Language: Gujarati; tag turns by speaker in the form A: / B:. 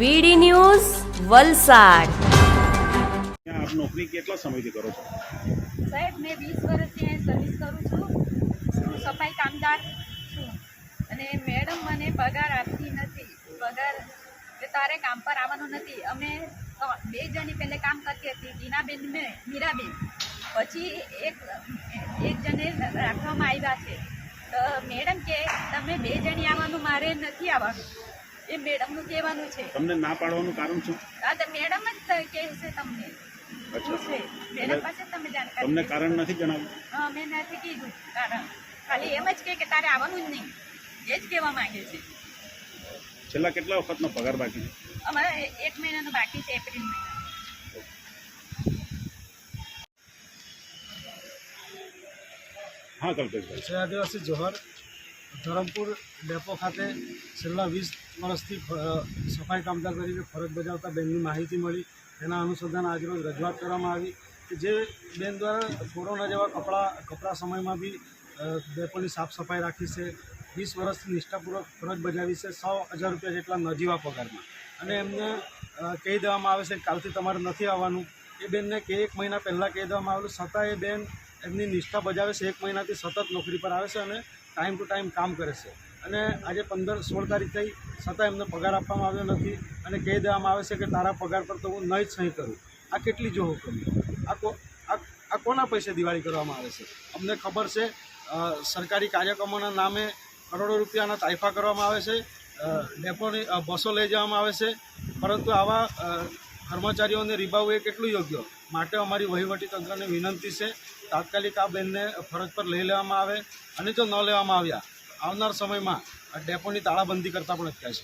A: વીડી ન્યૂઝ વલસાડ।
B: આપ નોકરી કેટલા સમયથી કરો છો?
C: સાહેબ મેં 20 વર્ષથી સર્વિસ કરું છું, સફાઈ કામદાર છું અને મેડમ મને પગાર આપતી નથી। પગાર કે તારે કામ પર આવવાનું નથી। અમે 2 જણી પહેલે કામ કરતી હતી, ટીનાબેન ને મીરાબેન, પછી એક જણે રાખવામાં આવ્યા છે। તો મેડમ કે તમે 2 જણી આવવાનું, મારે નથી આવવાનું, એ મેડમનું કહેવાનું છે।
B: તમને ના પાડવાનું કારણ શું?
C: આ તો મેડમ જ કહેશે તમને।
B: અચ્છા,
C: મેડમ પાસે તમે જાણકારી
B: તમને કારણ નથી જણાવ્યું?
C: મેં નથી કીધું કારણ, ખાલી એમ જ કે તારે આવવાનું જ નહીં, એ જ કહેવા માંગે છે।
B: છેલ્લા કેટલા વખતનો પગાર બાકી છે?
C: અમારે 1 મહિનાનો બાકી છે, એપ્રિલ મહિના।
B: હા કલ્પેશભાઈ।
D: જય આદિવાસી જોહર। ધરમપુર ડેપો ખાતે છેલ્લા 20 વર્ષથી સફાઈ કામદાર તરીકે ફરજ બજાવતા બેનની માહિતી મળી, એના અનુસંધાન આજરોજ રજૂઆત કરવામાં આવી કે જે બેન દ્વારા કોરોના જેવા કપરા સમયમાં બી ડેપોની સાફ સફાઈ રાખી છે, 20 વર્ષથી નિષ્ઠાપૂર્વક ફરજ બજાવી છે, 100,000 રૂપિયા જેટલા નજીવા પગારમાં, અને એમને કહી દેવામાં આવે છે કે કાલથી તમારે નથી આવવાનું। એ બેનને કે 1 મહિના પહેલાં કહી દેવામાં આવેલું, છતાં એ બેન એમની નિષ્ઠા બજાવે છે, 1 મહિનાથી સતત નોકરી પર આવે છે અને ટાઈમ ટુ ટાઈમ કામ કરે છે, અને આજે 15-16 તારીખ થઈ છતાં એમને પગાર આપવામાં આવ્યો નથી, અને કહી દેવામાં આવે છે કે તારા પગાર પર તો હું નહીં જ સહી કરું। આ કેટલી જોહરખમી! આ કોના પૈસે દિવાળી કરવામાં આવે છે? અમને ખબર છે સરકારી કાર્યક્રમોના નામે કરોડો રૂપિયાના તાઇફા કરવામાં આવે છે, ડેપોની બસો લઈ જવામાં આવે છે, પરંતુ આવા કર્મચારીઓને રીબાવવું એ કેટલું યોગ્ય? માટે અમારી વહીવટીતંત્રને વિનંતી છે, તાત્કાલિક આ બેનને ફરજ પર લઈ લેવામાં આવે, અને જો ન લેવામાં આવ્યા આવનાર સમયમાં ડેપોની તાળાબંધી કરતાં પણ અટકાય છે।